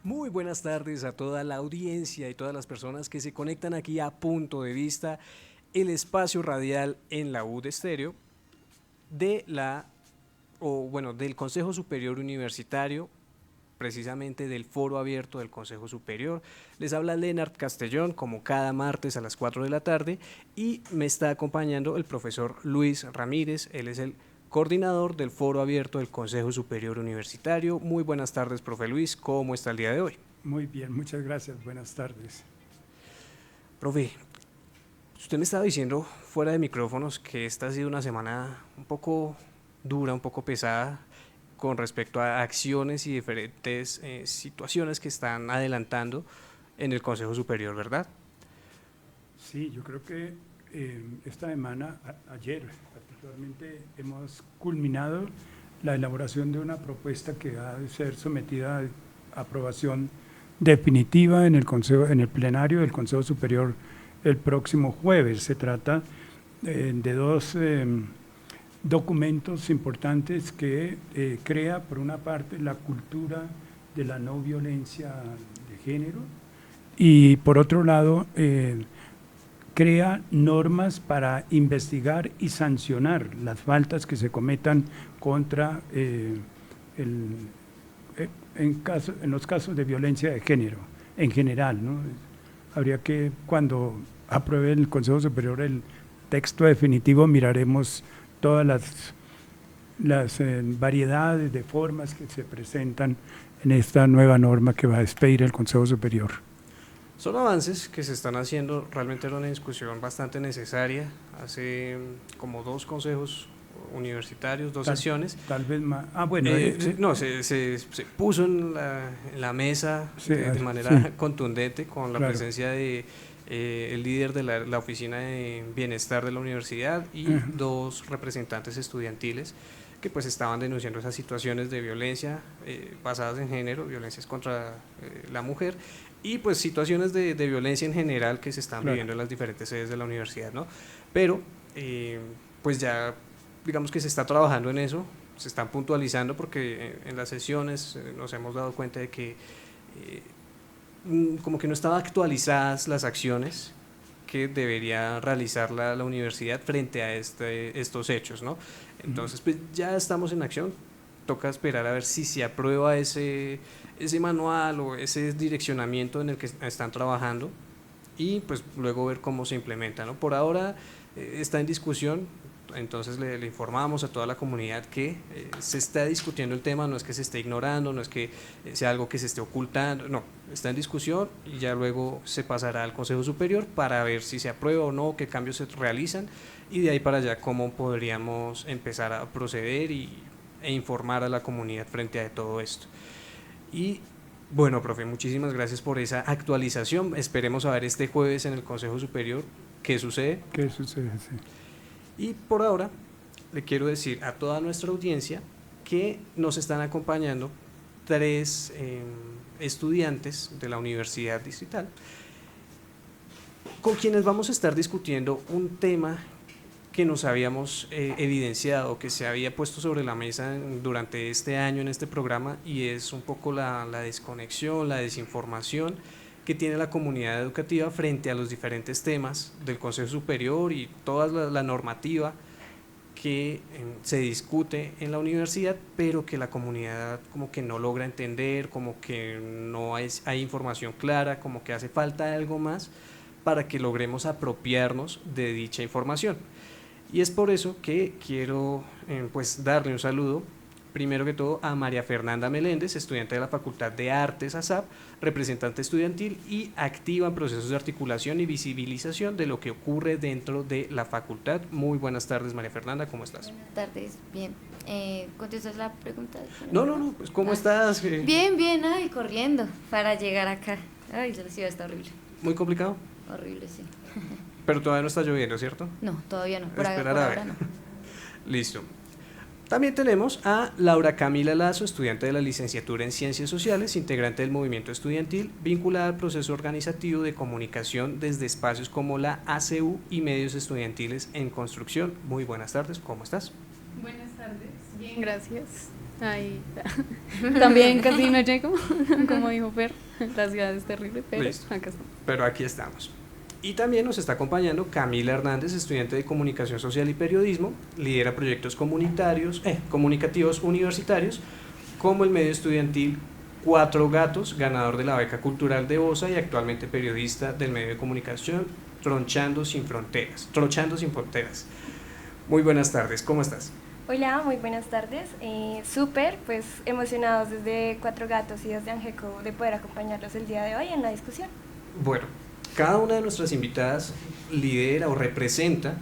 Muy buenas tardes a toda la audiencia y todas las personas que se conectan aquí a Punto de Vista, el espacio radial en la UD Estéreo de del Consejo Superior Universitario, precisamente del Foro Abierto del Consejo Superior. Les habla Lennart Castellón, como cada martes a las 4 de la tarde, y me está acompañando el profesor Luis Ramírez. Él es el coordinador del Foro Abierto del Consejo Superior Universitario. Muy buenas tardes, profe Luis, ¿cómo está el día de hoy? Muy bien, muchas gracias, buenas tardes. Profe, usted me estaba diciendo fuera de micrófonos que esta ha sido una semana un poco dura, un poco pesada con respecto a acciones y diferentes situaciones que están adelantando en el Consejo Superior, ¿verdad? Sí, yo creo que esta semana, ayer particularmente, hemos culminado la elaboración de una propuesta que ha de ser sometida a aprobación definitiva en el Consejo, en el plenario del Consejo Superior el próximo jueves. Se trata de dos documentos importantes que crea, por una parte, la cultura de la no violencia de género y, por otro lado, crea normas para investigar y sancionar las faltas que se cometan contra en los casos de violencia de género en general, ¿no? Habría que, cuando apruebe el Consejo Superior el texto definitivo, miraremos todas las variedades de formas que se presentan en esta nueva norma que va a expedir el Consejo Superior. Son avances que se están haciendo, realmente era una discusión bastante necesaria, hace como 2 consejos universitarios, 2 sesiones. Tal vez más. Bueno. No, se puso en la mesa sí, de manera sí. contundente con la presencia de el líder de la oficina de bienestar de la universidad y 2 representantes estudiantiles que pues estaban denunciando esas situaciones de violencia basadas en género, violencias contra la mujer y pues situaciones de violencia en general que se están viviendo en las diferentes sedes de la universidad, ¿no? Pero pues ya digamos que se está trabajando en eso, se están puntualizando porque en las sesiones nos hemos dado cuenta de que como que no estaban actualizadas las acciones que debería realizar la universidad frente a estos hechos, ¿no? Entonces pues ya estamos en acción, toca esperar a ver si se aprueba ese manual o ese direccionamiento en el que están trabajando y pues luego ver cómo se implementa, ¿no? Por ahora está en discusión, entonces le informamos a toda la comunidad que se está discutiendo el tema, no es que se esté ignorando, no es que sea algo que se esté ocultando, no, está en discusión y ya luego se pasará al Consejo Superior para ver si se aprueba o no, qué cambios se realizan y de ahí para allá cómo podríamos empezar a proceder e informar a la comunidad frente a todo esto. Y bueno, profe, muchísimas gracias por esa actualización, esperemos a ver este jueves en el Consejo Superior qué sucede. ¿Qué sucede? Sí. Y por ahora le quiero decir a toda nuestra audiencia que nos están acompañando 3 estudiantes de la Universidad Distrital con quienes vamos a estar discutiendo un tema que nos habíamos evidenciado, que se había puesto sobre la mesa durante este año en este programa y es un poco la desconexión, la desinformación que tiene la comunidad educativa frente a los diferentes temas del Consejo Superior y toda la normativa que se discute en la universidad, pero que la comunidad como que no logra entender, como que no hay información clara, como que hace falta algo más para que logremos apropiarnos de dicha información. Y es por eso que quiero pues darle un saludo primero que todo a María Fernanda Meléndez, estudiante de la Facultad de Artes ASAP, representante estudiantil y activa en procesos de articulación y visibilización de lo que ocurre dentro de la facultad. Muy buenas tardes, María Fernanda, ¿cómo estás? Buenas tardes, bien. ¿Contestas la pregunta? No, pues ¿cómo estás? Bien, ay, corriendo para llegar acá. Ay, la ciudad está horrible. ¿Muy complicado? Horrible, sí. Pero todavía no está lloviendo, ¿cierto? No, todavía no, por ahora no. Listo. También tenemos a Laura Camila Lazo, estudiante de la licenciatura en Ciencias Sociales, integrante del movimiento estudiantil, vinculada al proceso organizativo de comunicación desde espacios como la ACU y medios estudiantiles en construcción. Muy buenas tardes, ¿cómo estás? Buenas tardes, bien, gracias. Ahí también casi no llego, como dijo Fer, la ciudad es terrible, pero Listo. acá estamos. Pero aquí estamos. Y también nos está acompañando Camila Hernández, estudiante de Comunicación Social y Periodismo, lidera proyectos comunicativos universitarios, como el medio estudiantil Cuatro Gatos, ganador de la beca cultural de OSA y actualmente periodista del medio de comunicación Tronchando sin Fronteras. Muy buenas tardes, ¿cómo estás? Hola, muy buenas tardes. Súper, pues emocionados desde Cuatro Gatos y desde Angeco de poder acompañarlos el día de hoy en la discusión. Bueno, cada una de nuestras invitadas lidera o representa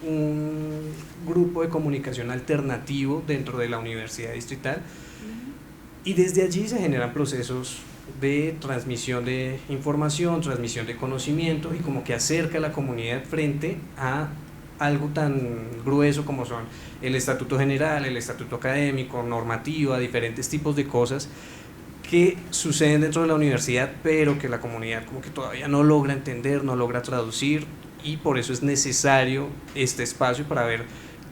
un grupo de comunicación alternativo dentro de la Universidad Distrital y desde allí se generan procesos de transmisión de información, transmisión de conocimiento y como que acerca a la comunidad frente a algo tan grueso como son el estatuto general, el estatuto académico, normativa, diferentes tipos de cosas que suceden dentro de la universidad, pero que la comunidad como que todavía no logra entender, no logra traducir, y por eso es necesario este espacio para ver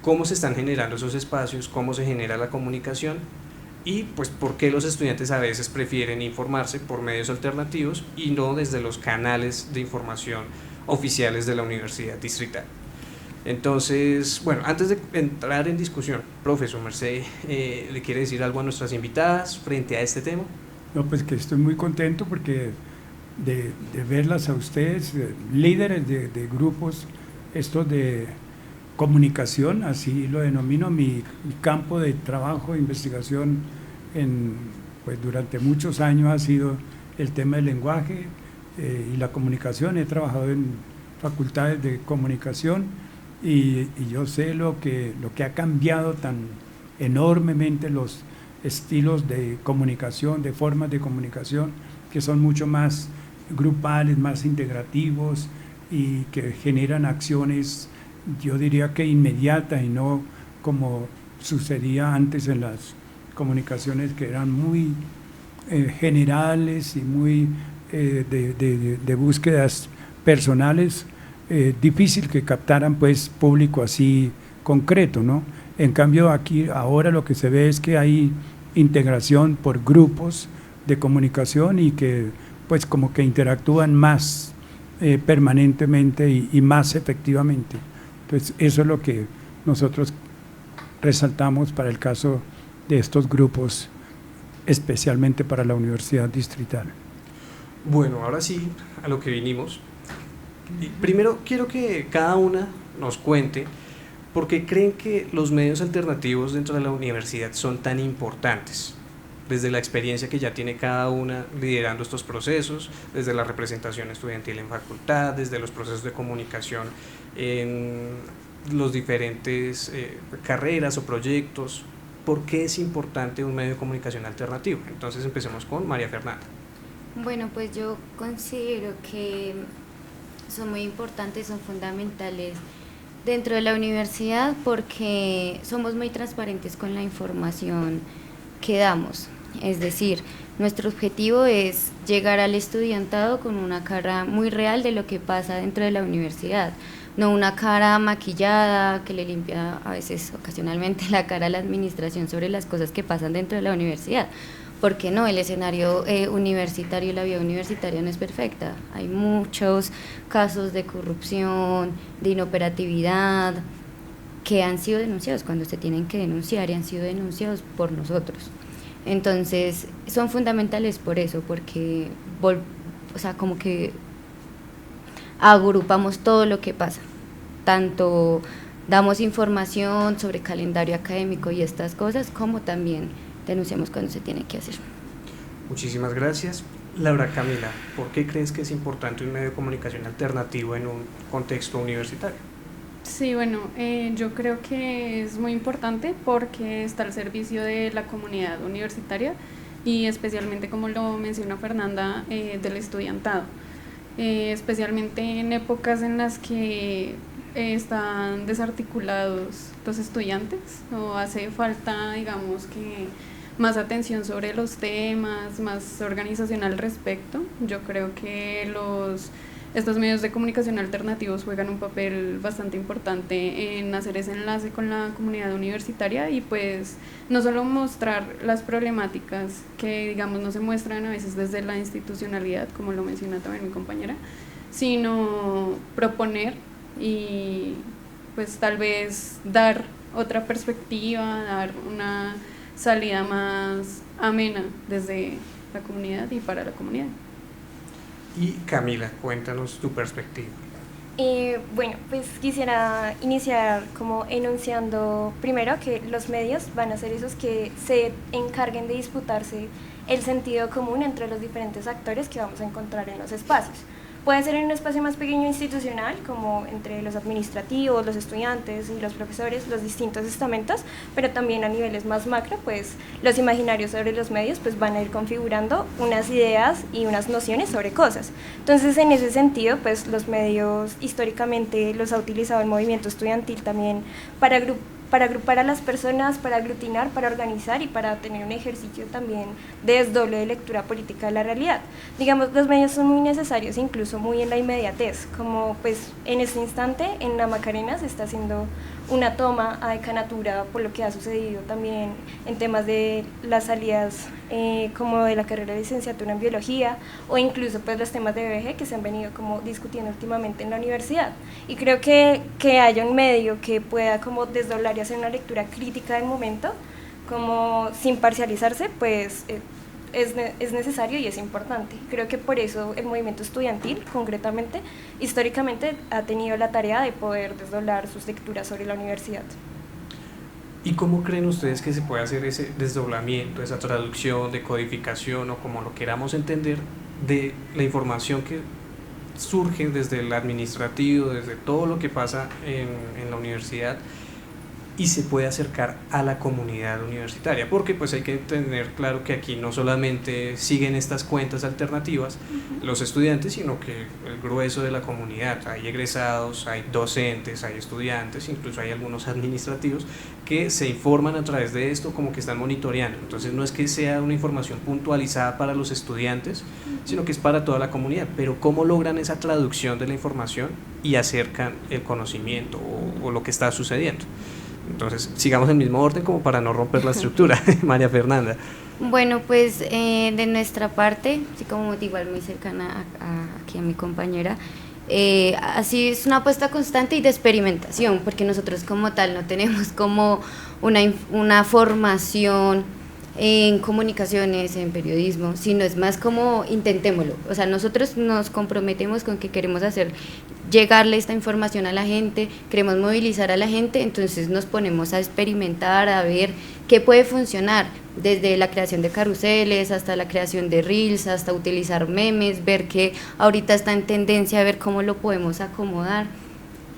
cómo se están generando esos espacios, cómo se genera la comunicación y pues por qué los estudiantes a veces prefieren informarse por medios alternativos y no desde los canales de información oficiales de la Universidad Distrital. Entonces, bueno, antes de entrar en discusión, profesor Merced, ¿le quiere decir algo a nuestras invitadas frente a este tema? No, pues que estoy muy contento porque de verlas a ustedes, líderes de grupos, estos de comunicación, así lo denomino, mi campo de trabajo, de investigación pues durante muchos años ha sido el tema del lenguaje y la comunicación. He trabajado en facultades de comunicación y yo sé lo que ha cambiado tan enormemente los estilos de comunicación, de formas de comunicación que son mucho más grupales, más integrativos y que generan acciones, yo diría que inmediatas y no como sucedía antes en las comunicaciones que eran muy generales y muy de búsquedas personales, difícil que captaran pues público así concreto, ¿no? En cambio aquí ahora lo que se ve es que hay integración por grupos de comunicación y que pues como que interactúan más permanentemente y más efectivamente. Entonces eso es lo que nosotros resaltamos para el caso de estos grupos, especialmente para la Universidad Distrital. Bueno, ahora sí, a lo que vinimos. Primero quiero que cada una nos cuente por qué creen que los medios alternativos dentro de la universidad son tan importantes, desde la experiencia que ya tiene cada una liderando estos procesos, desde la representación estudiantil en facultad, desde los procesos de comunicación en los diferentes carreras o proyectos. ¿Por qué es importante un medio de comunicación alternativo? Entonces empecemos con María Fernanda. Bueno, pues yo considero que son muy importantes, son fundamentales dentro de la universidad porque somos muy transparentes con la información que damos. Es decir, nuestro objetivo es llegar al estudiantado con una cara muy real de lo que pasa dentro de la universidad, no una cara maquillada que le limpia a veces ocasionalmente la cara a la administración sobre las cosas que pasan dentro de la universidad. Porque no, el escenario universitario, la vida universitaria no es perfecta. Hay muchos casos de corrupción, de inoperatividad, que han sido denunciados cuando se tienen que denunciar y han sido denunciados por nosotros. Entonces, son fundamentales por eso, porque, o sea, como que agrupamos todo lo que pasa. Tanto damos información sobre calendario académico y estas cosas, como también denunciamos cuando se tiene que hacer. Muchísimas gracias. Laura Camila, ¿por qué crees que es importante un medio de comunicación alternativo en un contexto universitario? Sí, bueno, yo creo que es muy importante porque está al servicio de la comunidad universitaria y especialmente, como lo menciona Fernanda, del estudiantado, especialmente en épocas en las que están desarticulados los estudiantes o hace falta, digamos, que más atención sobre los temas, más organización al respecto. Yo creo que los estos medios de comunicación alternativos juegan un papel bastante importante en hacer ese enlace con la comunidad universitaria y pues no solo mostrar las problemáticas que digamos no se muestran a veces desde la institucionalidad, como lo menciona también mi compañera, sino proponer y pues tal vez dar otra perspectiva, dar una salida más amena desde la comunidad y para la comunidad. Y Camila, cuéntanos tu perspectiva. Bueno, pues quisiera iniciar como enunciando primero que los medios van a ser esos que se encarguen de disputarse el sentido común entre los diferentes actores que vamos a encontrar en los espacios. Puede ser en un espacio más pequeño institucional, como entre los administrativos, los estudiantes y los profesores, los distintos estamentos, pero también a niveles más macro, pues los imaginarios sobre los medios pues van a ir configurando unas ideas y unas nociones sobre cosas. Entonces, en ese sentido, pues los medios históricamente los ha utilizado el movimiento estudiantil también para agrupar a las personas, para aglutinar, para organizar y para tener un ejercicio también de desdoble de lectura política de la realidad. Digamos, los medios son muy necesarios, incluso muy en la inmediatez, como pues en este instante en la Macarena se está haciendo una toma a decanatura por lo que ha sucedido también en temas de las salidas como de la carrera de licenciatura en biología o incluso pues los temas de BG que se han venido como discutiendo últimamente en la universidad. Y creo que haya un medio que pueda como desdoblar y hacer una lectura crítica del momento como sin parcializarse, pues es necesario y es importante. Creo que por eso el movimiento estudiantil, concretamente, históricamente ha tenido la tarea de poder desdoblar sus lecturas sobre la universidad. ¿Y cómo creen ustedes que se puede hacer ese desdoblamiento, esa traducción, decodificación o como lo queramos entender de la información que surge desde el administrativo, desde todo lo que pasa en la universidad y se puede acercar a la comunidad universitaria? Porque pues hay que tener claro que aquí no solamente siguen estas cuentas alternativas los estudiantes, sino que el grueso de la comunidad, hay egresados, hay docentes, hay estudiantes, incluso hay algunos administrativos que se informan a través de esto, como que están monitoreando. Entonces no es que sea una información puntualizada para los estudiantes, sino que es para toda la comunidad. Pero ¿cómo logran esa traducción de la información y acercan el conocimiento o lo que está sucediendo? Entonces, sigamos el mismo orden como para no romper la estructura. María Fernanda. Bueno, pues de nuestra parte, así como igual muy cercana aquí a mi compañera, así es una apuesta constante y de experimentación, porque nosotros como tal no tenemos como una formación en comunicaciones, en periodismo, sino es más como intentémoslo. O sea, nosotros nos comprometemos con que queremos hacer llegarle esta información a la gente, queremos movilizar a la gente, entonces nos ponemos a experimentar, a ver qué puede funcionar, desde la creación de carruseles hasta la creación de reels, hasta utilizar memes, ver que ahorita está en tendencia, a ver cómo lo podemos acomodar,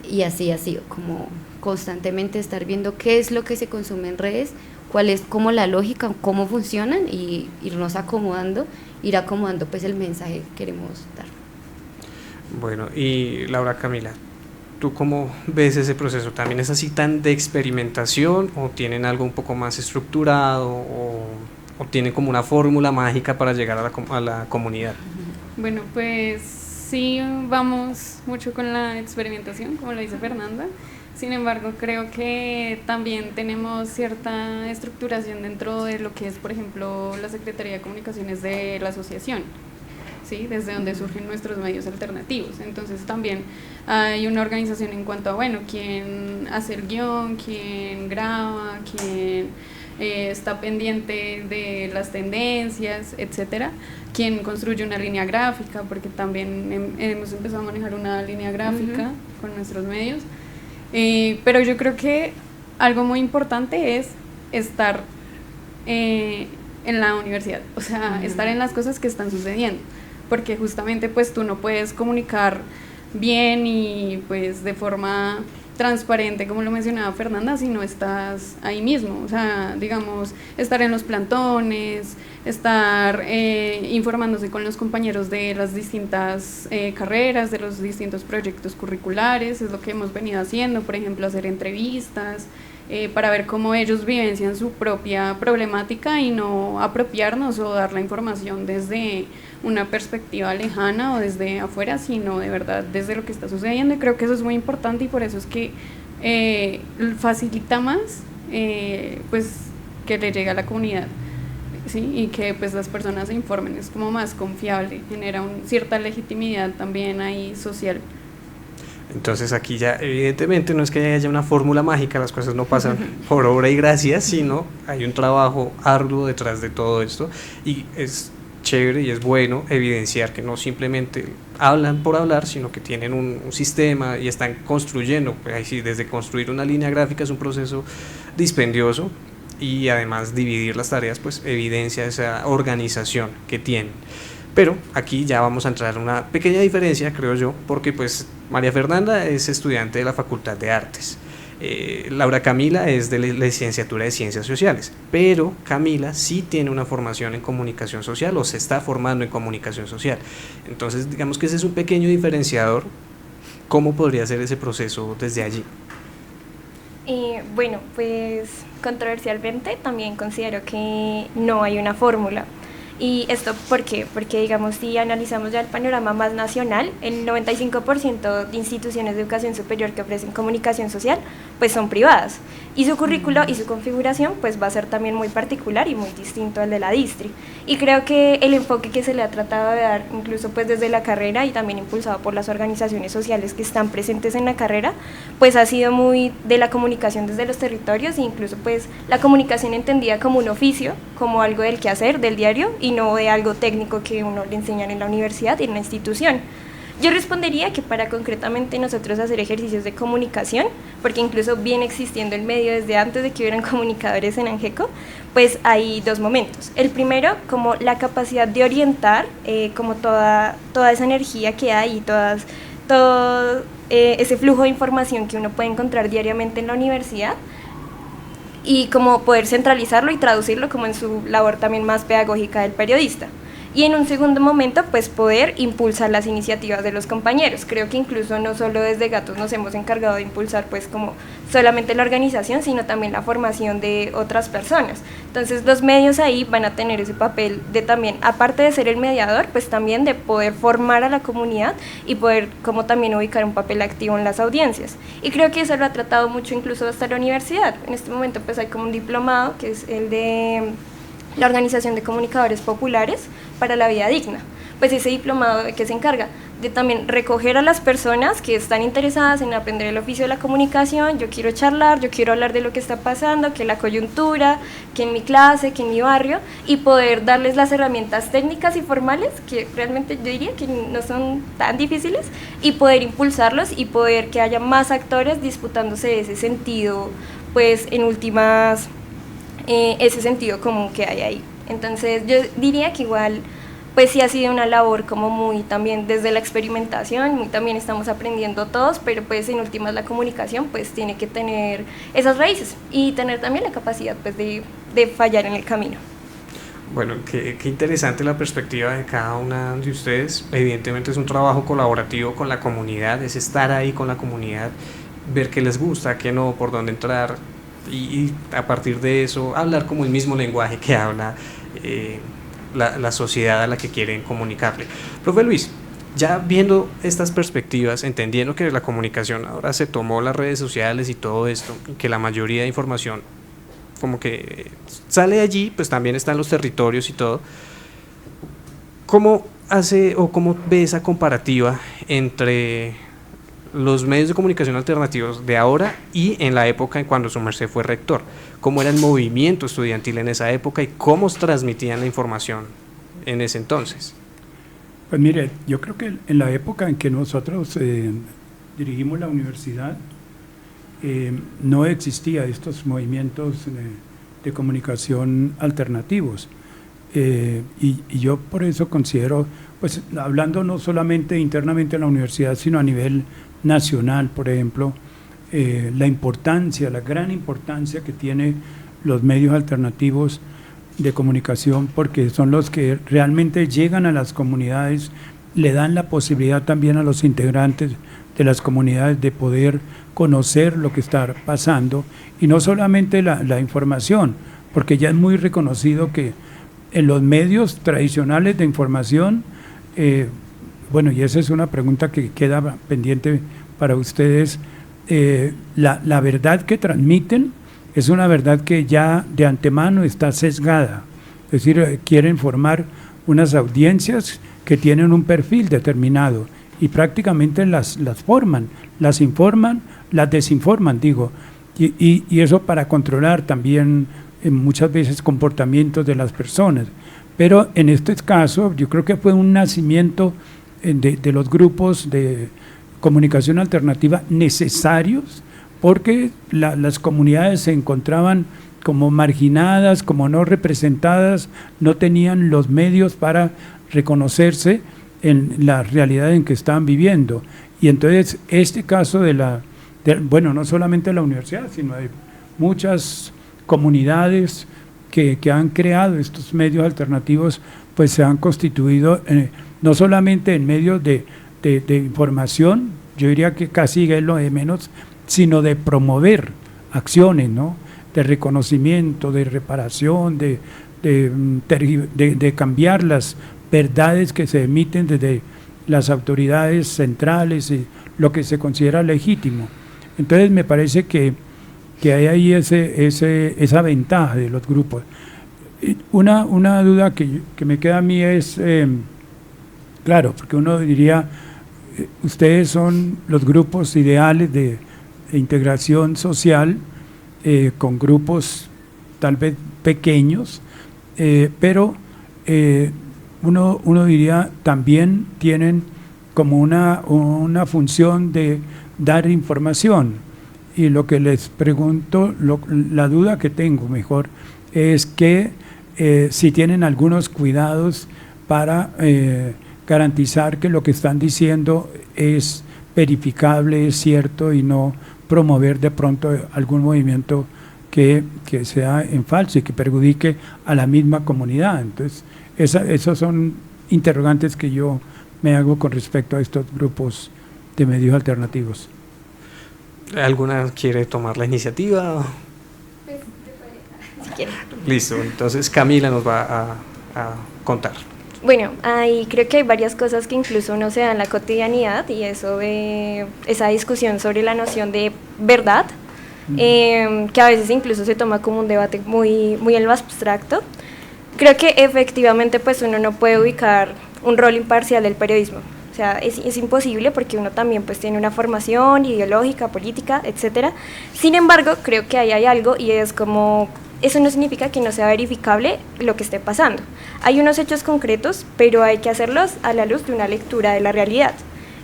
y así ha sido, como constantemente estar viendo qué es lo que se consume en redes, cuál es como la lógica, cómo funcionan, y irnos acomodando, ir acomodando pues el mensaje que queremos dar. Bueno, y Laura Camila, ¿tú cómo ves ese proceso? ¿También es así tan de experimentación o tienen algo un poco más estructurado o tienen como una fórmula mágica para llegar a la comunidad? Bueno, pues sí, vamos mucho con la experimentación, como lo dice Fernanda. Sin embargo, creo que también tenemos cierta estructuración dentro de lo que es, por ejemplo, la Secretaría de Comunicaciones de la asociación, ¿sí? Desde donde surgen nuestros medios alternativos. Entonces también hay una organización en cuanto a, bueno, quién hace el guión, quién graba, quién está pendiente de las tendencias, etcétera, quién construye una línea gráfica, porque también hemos empezado a manejar una línea gráfica con nuestros medios. Pero yo creo que algo muy importante es estar en la universidad, o sea, estar en las cosas que están sucediendo, porque justamente pues tú no puedes comunicar bien y pues de forma transparente, como lo mencionaba Fernanda, si no estás ahí mismo. O sea, digamos, estar en los plantones, estar informándose con los compañeros de las distintas carreras, de los distintos proyectos curriculares, es lo que hemos venido haciendo, por ejemplo, hacer entrevistas, para ver cómo ellos vivencian su propia problemática y no apropiarnos o dar la información desde una perspectiva lejana o desde afuera, sino de verdad desde lo que está sucediendo, y creo que eso es muy importante y por eso es que facilita más pues que le llegue a la comunidad, ¿sí? Y que pues las personas se informen, es como más confiable, genera cierta legitimidad también ahí social. Entonces aquí ya evidentemente no es que haya una fórmula mágica, las cosas no pasan por obra y gracia, sino hay un trabajo arduo detrás de todo esto, y es chévere y es bueno evidenciar que no simplemente hablan por hablar, sino que tienen un sistema y están construyendo, pues ahí sí, desde construir una línea gráfica es un proceso dispendioso, y además dividir las tareas pues evidencia esa organización que tienen. Pero aquí ya vamos a entrar en una pequeña diferencia, creo yo, porque pues María Fernanda es estudiante de la Facultad de Artes, Laura Camila es de la licenciatura de Ciencias Sociales, pero Camila sí tiene una formación en comunicación social o se está formando en comunicación social. Entonces digamos que ese es un pequeño diferenciador. ¿Cómo podría ser ese proceso desde allí? Bueno, pues controversialmente también considero que no hay una fórmula. ¿Y esto por qué? Porque digamos, si analizamos ya el panorama más nacional, el 95% de instituciones de educación superior que ofrecen comunicación social pues son privadas, y su currículo y su configuración pues va a ser también muy particular y muy distinto al de la distri, y creo que el enfoque que se le ha tratado de dar incluso pues desde la carrera y también impulsado por las organizaciones sociales que están presentes en la carrera pues ha sido muy de la comunicación desde los territorios, e incluso pues la comunicación entendida como un oficio, como algo del quehacer, del diario, y no de algo técnico que uno le enseñan en la universidad y en la institución. Yo respondería que para concretamente nosotros hacer ejercicios de comunicación, porque incluso viene existiendo el medio desde antes de que hubieran comunicadores en Angeco, pues hay dos momentos. El primero, como la capacidad de orientar, como toda esa energía que hay y todo ese flujo de información que uno puede encontrar diariamente en la universidad, y como poder centralizarlo y traducirlo como en su labor también más pedagógica del periodista. Y en un segundo momento, pues poder impulsar las iniciativas de los compañeros. Creo que incluso no solo desde Gatos nos hemos encargado de impulsar pues como solamente la organización, sino también la formación de otras personas. Entonces los medios ahí van a tener ese papel de también, aparte de ser el mediador, pues también de poder formar a la comunidad y poder como también ubicar un papel activo en las audiencias. Y creo que eso lo ha tratado mucho incluso hasta la universidad. En este momento pues hay como un diplomado que es el de la Organización de Comunicadores Populares para la Vida Digna. Pues ese diplomado que se encarga de también recoger a las personas que están interesadas en aprender el oficio de la comunicación. Yo quiero charlar, yo quiero hablar de lo que está pasando, que la coyuntura, que en mi clase, que en mi barrio, y poder darles las herramientas técnicas y formales, que realmente yo diría que no son tan difíciles, y poder impulsarlos y poder que haya más actores disputándose ese sentido, pues en últimas, ese sentido común que hay ahí. Entonces yo diría que igual pues sí ha sido una labor como muy también desde la experimentación, muy también estamos aprendiendo todos, pero pues en últimas la comunicación pues tiene que tener esas raíces y tener también la capacidad pues de fallar en el camino. Bueno, qué interesante la perspectiva de cada una de ustedes. Evidentemente es un trabajo colaborativo con la comunidad, es estar ahí con la comunidad, ver qué les gusta, qué no, por dónde entrar, y a partir de eso hablar como el mismo lenguaje que habla la sociedad a la que quieren comunicarle. Profe Luis, ya viendo estas perspectivas, entendiendo que la comunicación ahora se tomó las redes sociales y todo esto, y que la mayoría de información como que sale de allí, pues también están los territorios y todo, ¿cómo hace o cómo ve esa comparativa entre los medios de comunicación alternativos de ahora y en la época en cuando su merced fue rector? ¿Cómo era el movimiento estudiantil en esa época y cómo transmitían la información en ese entonces? Pues mire, yo creo que en la época en que nosotros dirigimos la universidad, no existía estos movimientos de comunicación alternativos. Y yo por eso considero, pues hablando no solamente internamente en la universidad, sino a nivel nacional, por ejemplo, la importancia, la gran importancia que tienen los medios alternativos de comunicación, porque son los que realmente llegan a las comunidades le dan la posibilidad también a los integrantes de las comunidades de poder conocer lo que está pasando, y no solamente la información, porque ya es muy reconocido que en los medios tradicionales de información, bueno, y esa es una pregunta que queda pendiente para ustedes, la verdad que transmiten es una verdad que ya de antemano está sesgada, es decir, quieren formar unas audiencias que tienen un perfil determinado y prácticamente las forman, las informan, las desinforman, digo, y eso para controlar también muchas veces comportamientos de las personas. Pero en este caso yo creo que fue un nacimiento de los grupos de comunicación alternativa necesarios, porque las comunidades se encontraban como marginadas, como no representadas, no tenían los medios para reconocerse en la realidad en que estaban viviendo. Y entonces este caso bueno, no solamente de la universidad, sino de muchas comunidades que han creado estos medios alternativos, pues se han constituido no solamente en medios de información, yo diría que casi es lo de menos, sino de promover acciones, ¿no?, de reconocimiento, de reparación, de cambiar las verdades que se emiten desde las autoridades centrales y lo que se considera legítimo. Entonces me parece que hay ahí esa ventaja de los grupos. Una duda que me queda a mí es, claro, porque uno diría, ustedes son los grupos ideales de integración social, con grupos tal vez pequeños, pero uno diría también tienen como una función de dar información, y lo que les pregunto, la duda que tengo mejor es que si tienen algunos cuidados para garantizar que lo que están diciendo es verificable, es cierto, y no promover de pronto algún movimiento que sea en falso y que perjudique a la misma comunidad. Entonces, esos son interrogantes que yo me hago con respecto a estos grupos de medios alternativos. ¿Alguna quiere tomar la iniciativa? Si quiere. Listo, entonces Camila nos va a contar. Bueno, ahí creo que hay varias cosas que incluso no se dan en la cotidianidad, y eso de esa discusión sobre la noción de verdad, que a veces incluso se toma como un debate muy, muy en lo abstracto. Creo que efectivamente pues uno no puede ubicar un rol imparcial del periodismo. O sea, es imposible, porque uno también pues tiene una formación ideológica, política, etcétera. Sin embargo, creo que ahí hay algo, y es como, eso no significa que no sea verificable lo que esté pasando. Hay unos hechos concretos, pero hay que hacerlos a la luz de una lectura de la realidad.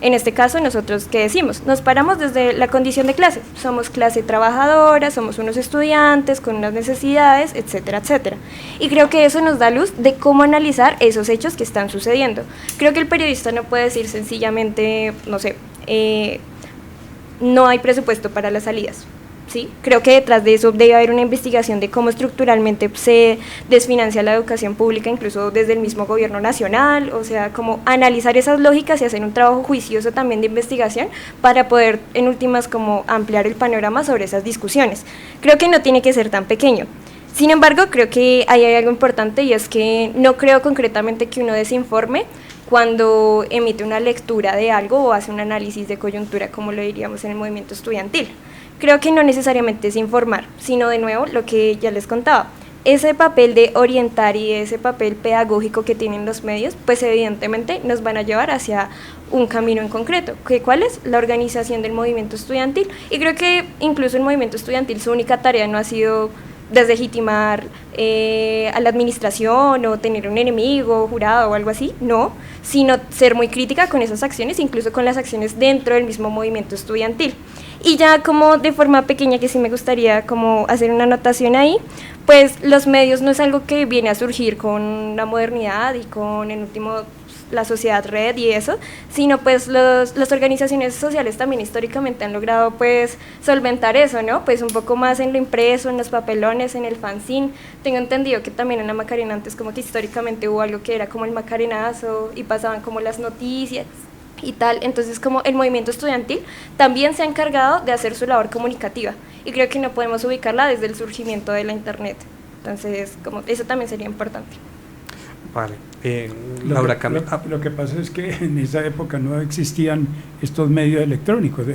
En este caso, nosotros, ¿qué decimos? Nos paramos desde la condición de clase. Somos clase trabajadora, somos unos estudiantes con unas necesidades, etcétera, etcétera. Y creo que eso nos da luz de cómo analizar esos hechos que están sucediendo. Creo que el periodista no puede decir sencillamente, no sé, no hay presupuesto para las salidas. ¿Sí? Creo que detrás de eso debe haber una investigación de cómo estructuralmente se desfinancia la educación pública, incluso desde el mismo gobierno nacional, o sea, como analizar esas lógicas y hacer un trabajo juicioso también de investigación para poder, en últimas, como ampliar el panorama sobre esas discusiones. Creo que no tiene que ser tan pequeño. Sin embargo, creo que ahí hay algo importante, y es que no creo concretamente que uno desinforme cuando emite una lectura de algo o hace un análisis de coyuntura, como lo diríamos en el movimiento estudiantil. Creo que no necesariamente es informar, sino de nuevo lo que ya les contaba, ese papel de orientar y ese papel pedagógico que tienen los medios, pues evidentemente nos van a llevar hacia un camino en concreto, ¿cuál es? La organización del movimiento estudiantil. Y creo que incluso el movimiento estudiantil, su única tarea no ha sido deslegitimar a la administración o tener un enemigo, jurado o algo así, no, sino ser muy crítica con esas acciones, incluso con las acciones dentro del mismo movimiento estudiantil. Y ya como de forma pequeña, que sí me gustaría como hacer una anotación ahí, pues los medios no es algo que viene a surgir con la modernidad y con, en último, la sociedad red y eso, sino pues las organizaciones sociales también históricamente han logrado pues solventar eso, ¿no? Pues un poco más en lo impreso, en los papelones, en el fanzine. Tengo entendido que también en la Macarena antes como que históricamente hubo algo que era como el macarenazo y pasaban como las noticias y tal, entonces como el movimiento estudiantil también se ha encargado de hacer su labor comunicativa y creo que no podemos ubicarla desde el surgimiento de la internet, entonces como eso también sería importante. Vale. Laura Camila. Lo que pasa es que en esa época no existían estos medios electrónicos,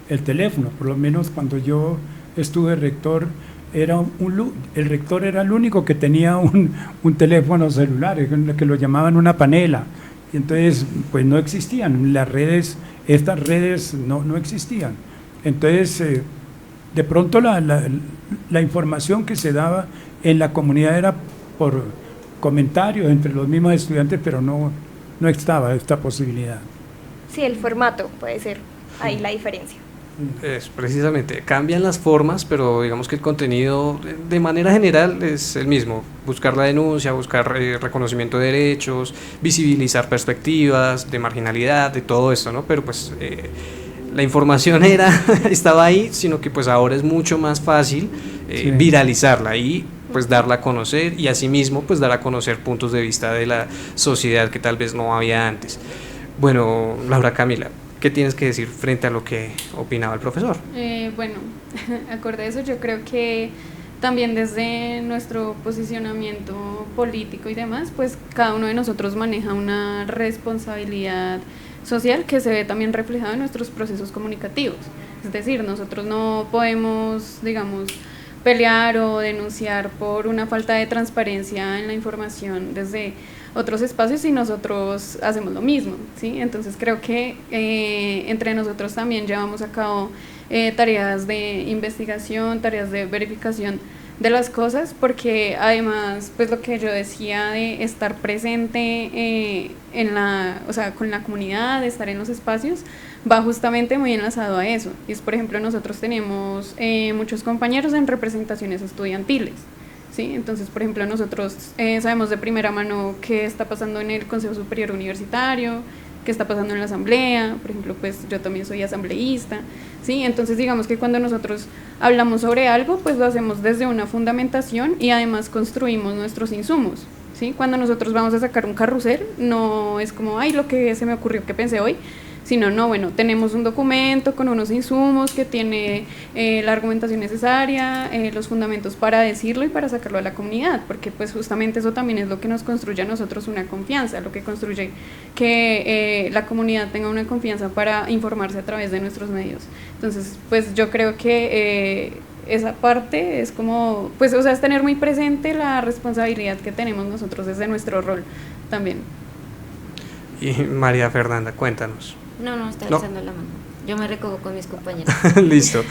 el teléfono, por lo menos cuando yo estuve rector, el rector era el único que tenía un teléfono celular, que lo llamaban una panela, y entonces pues no existían las redes, estas redes no existían. Entonces de pronto la información que se daba en la comunidad era por comentarios entre los mismos estudiantes, pero no estaba esta posibilidad. Sí, el formato puede ser ahí la diferencia. Es precisamente, cambian las formas, pero digamos que el contenido de manera general es el mismo: buscar la denuncia, buscar reconocimiento de derechos, visibilizar perspectivas de marginalidad, de todo esto, ¿no? Pero pues la información estaba ahí, sino que pues ahora es mucho más fácil Sí. viralizarla y pues darla a conocer, y asimismo pues dar a conocer puntos de vista de la sociedad que tal vez no había antes. Bueno, Laura Camila, ¿qué tienes que decir frente a lo que opinaba el profesor? Bueno, acorde a eso, yo creo que también desde nuestro posicionamiento político y demás, pues cada uno de nosotros maneja una responsabilidad social que se ve también reflejada en nuestros procesos comunicativos. Es decir, nosotros no podemos, digamos, pelear o denunciar por una falta de transparencia en la información desde otros espacios y nosotros hacemos lo mismo, ¿sí? Entonces creo que entre nosotros también llevamos a cabo tareas de investigación, tareas de verificación de las cosas, porque además, pues lo que yo decía de estar presente o sea, con la comunidad, de estar en los espacios, va justamente muy enlazado a eso. Y es, por ejemplo, nosotros tenemos muchos compañeros en representaciones estudiantiles, ¿sí? Entonces, por ejemplo, nosotros sabemos de primera mano qué está pasando en el Consejo Superior Universitario, qué está pasando en la asamblea. Por ejemplo, pues yo también soy asambleísta, ¿sí? Entonces digamos que cuando nosotros hablamos sobre algo, pues lo hacemos desde una fundamentación y además construimos nuestros insumos, ¿sí? Cuando nosotros vamos a sacar un carrusel, no es como, ay, lo que se me ocurrió, que pensé hoy, sino, no, bueno, tenemos un documento con unos insumos que tiene la argumentación necesaria, los fundamentos para decirlo y para sacarlo a la comunidad, porque pues justamente eso también es lo que nos construye a nosotros una confianza, lo que construye que la comunidad tenga una confianza para informarse a través de nuestros medios. Entonces, pues yo creo que esa parte es como, pues, o sea, es tener muy presente la responsabilidad que tenemos nosotros desde nuestro rol también. Y María Fernanda, cuéntanos. No, está No. alzando la mano. Yo me recojo con mis compañeros. Listo.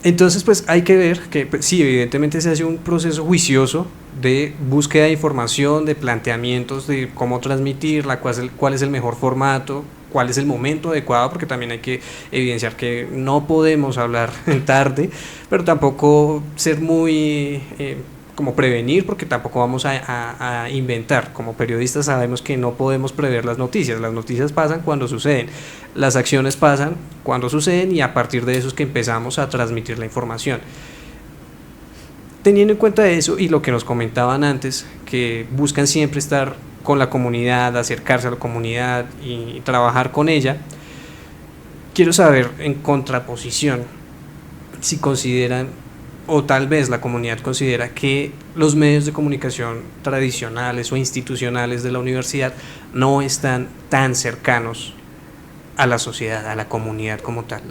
Entonces, pues hay que ver que pues, sí, evidentemente se hace un proceso juicioso de búsqueda de información, de planteamientos de cómo transmitirla, cuál es el mejor formato, cuál es el momento adecuado, porque también hay que evidenciar que no podemos hablar tarde, pero tampoco ser muy como prevenir, porque tampoco vamos a inventar. Como periodistas sabemos que no podemos prever las noticias pasan cuando suceden, las acciones pasan cuando suceden, y a partir de eso es que empezamos a transmitir la información. Teniendo en cuenta eso y lo que nos comentaban antes, que buscan siempre estar con la comunidad, acercarse a la comunidad y trabajar con ella, quiero saber, en contraposición, si consideran, o tal vez la comunidad considera, que los medios de comunicación tradicionales o institucionales de la universidad no están tan cercanos a la sociedad, a la comunidad como tal.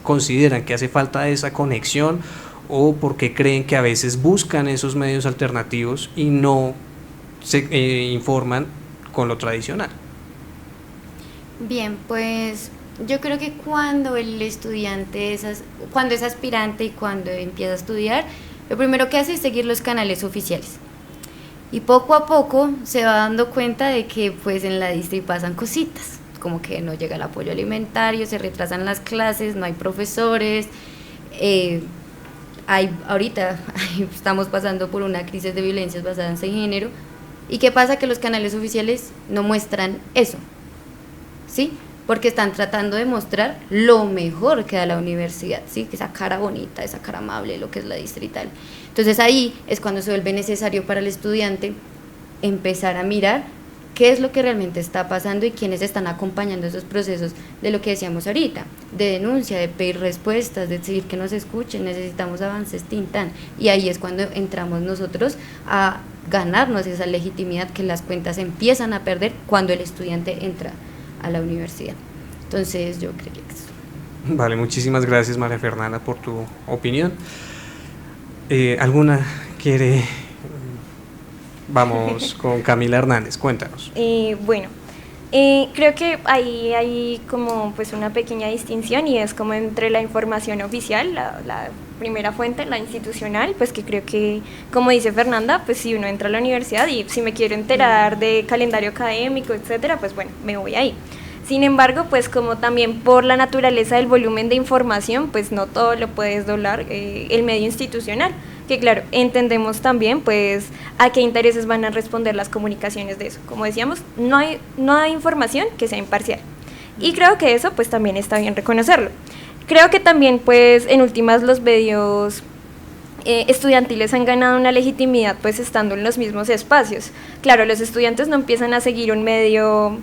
¿Consideran que hace falta esa conexión, o porque creen que a veces buscan esos medios alternativos y no se informan con lo tradicional? Bien, pues yo creo que cuando el estudiante cuando es aspirante y cuando empieza a estudiar, lo primero que hace es seguir los canales oficiales. Y poco a poco se va dando cuenta de que pues en la distri pasan cositas, como que no llega el apoyo alimentario, se retrasan las clases, no hay profesores, ahorita estamos pasando por una crisis de violencias basadas en género, ¿Y qué pasa? Que los canales oficiales no muestran eso, ¿sí? Porque están tratando de mostrar lo mejor que da la universidad, ¿sí? Que esa cara bonita, esa cara amable, lo que es la distrital. Entonces ahí es cuando se vuelve necesario para el estudiante empezar a mirar qué es lo que realmente está pasando y quiénes están acompañando esos procesos de lo que decíamos ahorita, de denuncia, de pedir respuestas, de decir que nos escuchen, necesitamos avances, tintan. Y ahí es cuando entramos nosotros a ganarnos esa legitimidad que las cuentas empiezan a perder cuando el estudiante entra a la universidad. Entonces yo creo que eso. Vale, muchísimas gracias María Fernanda por tu opinión. ¿Alguna quiere? Vamos con Camila Hernández, cuéntanos. Bueno, creo que ahí hay como pues una pequeña distinción y es como entre la información oficial, la primera fuente, la institucional, pues que creo que, como dice Fernanda, pues si uno entra a la universidad y si me quiero enterar de calendario académico, etcétera, pues bueno, me voy ahí. Sin embargo, pues como también por la naturaleza del volumen de información, pues no todo lo puedes doblar el medio institucional, que claro, entendemos también pues a qué intereses van a responder las comunicaciones de eso. Como decíamos, no hay información que sea imparcial. Y creo que eso pues también está bien reconocerlo. Creo que también pues en últimas los medios estudiantiles han ganado una legitimidad pues estando en los mismos espacios. Claro, los estudiantes no empiezan a seguir un medio,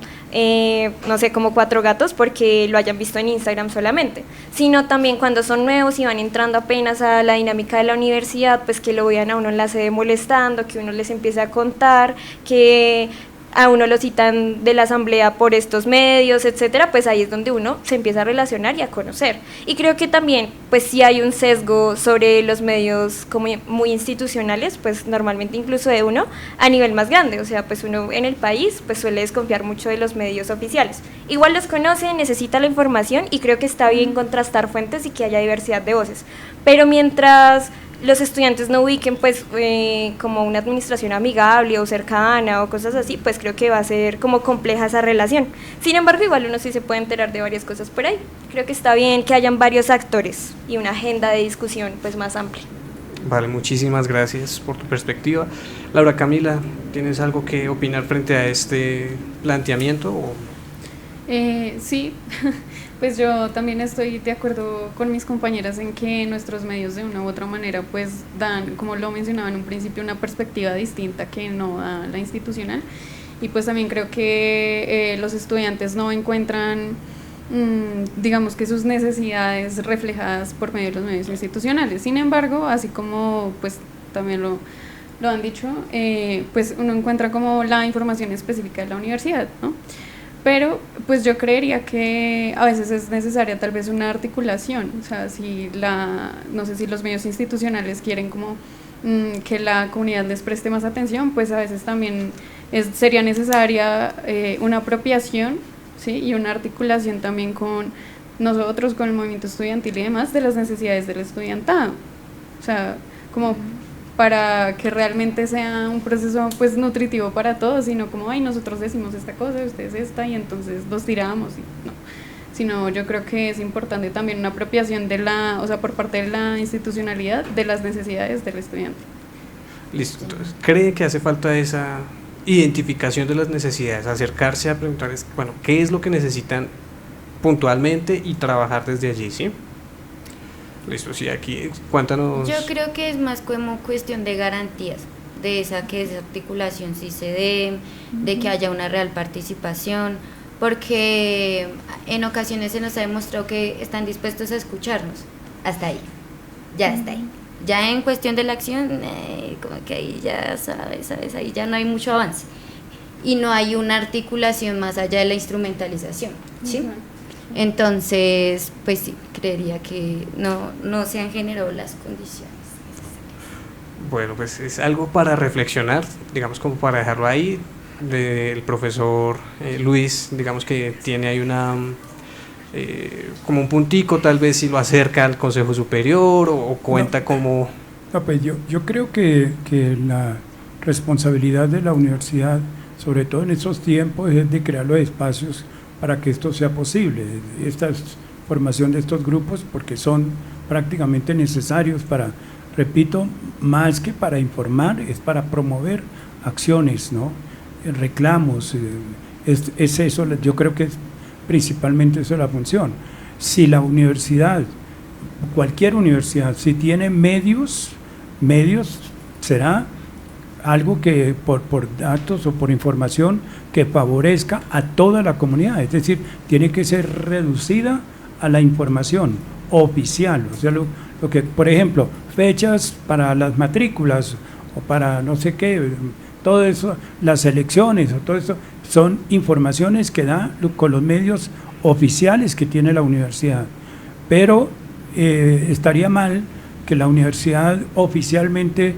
no sé, como Cuatro Gatos porque lo hayan visto en Instagram solamente, sino también cuando son nuevos y van entrando apenas a la dinámica de la universidad, pues que lo vean a uno en la sede molestando, que uno les empiece a contar, que a uno lo citan de la asamblea por estos medios, etcétera, pues ahí es donde uno se empieza a relacionar y a conocer. Y creo que también, pues sí hay un sesgo sobre los medios como muy institucionales, pues normalmente incluso de uno a nivel más grande, o sea, pues uno en el país pues suele desconfiar mucho de los medios oficiales. Igual los conoce, necesita la información y creo que está bien contrastar fuentes y que haya diversidad de voces, pero mientras los estudiantes no ubiquen pues como una administración amigable o cercana o cosas así, pues creo que va a ser como compleja esa relación. Sin embargo, igual uno sí se puede enterar de varias cosas por ahí. Creo que está bien que hayan varios actores y una agenda de discusión pues más amplia. Vale, muchísimas gracias por tu perspectiva. Laura Camila, ¿tienes algo que opinar frente a este planteamiento? Sí, pues yo también estoy de acuerdo con mis compañeras en que nuestros medios de una u otra manera pues dan, como lo mencionaba en un principio, una perspectiva distinta que no da la institucional, y pues también creo que los estudiantes no encuentran digamos que sus necesidades reflejadas por medio de los medios institucionales. Sin embargo, así como pues también lo han dicho, pues uno encuentra como la información específica de la universidad, ¿no? Pero pues yo creería que a veces es necesaria tal vez una articulación, o sea, si no sé si los medios institucionales quieren como que la comunidad les preste más atención, pues a veces también sería necesaria una apropiación, ¿sí? Y una articulación también con nosotros, con el movimiento estudiantil y demás, de las necesidades del estudiantado, o sea, como para que realmente sea un proceso pues nutritivo para todos, sino como, ay, nosotros decimos esta cosa, ustedes esta, y entonces los tiramos, y no, sino yo creo que es importante también una apropiación o sea, por parte de la institucionalidad de las necesidades del estudiante. Listo, entonces, ¿cree que hace falta esa identificación de las necesidades, acercarse a preguntarles, bueno, qué es lo que necesitan puntualmente y trabajar desde allí, ¿sí? Listo, sí, aquí, cuéntanos. Yo creo que es más como cuestión de garantías, de esa articulación sí se dé, de que haya una real participación, porque en ocasiones se nos ha demostrado que están dispuestos a escucharnos, hasta ahí, ya está ahí. Ya en cuestión de la acción, como que ahí ya sabes, ahí ya no hay mucho avance. Y no hay una articulación más allá de la instrumentalización, ¿sí? Entonces, pues sí, creería que no se han generado las condiciones. Bueno, pues es algo para reflexionar, digamos, como para dejarlo ahí. El profesor Luis, digamos que tiene ahí como un puntico, tal vez si lo acerca al Consejo Superior o cuenta como... No, pues yo creo que la responsabilidad de la universidad, sobre todo en estos tiempos, es de crear los espacios para que esto sea posible, esta formación de estos grupos, porque son prácticamente necesarios para repito, más que para informar, es para promover acciones, ¿no? Reclamos, es eso, yo creo que es principalmente eso la función. Si la universidad, cualquier universidad, si tiene medios, será algo que por datos o por información que favorezca a toda la comunidad, es decir, tiene que ser reducida a la información oficial, o sea, lo que, por ejemplo, fechas para las matrículas o para no sé qué, todo eso, las elecciones o todo eso, son informaciones que da con los medios oficiales que tiene la universidad, pero estaría mal que la universidad oficialmente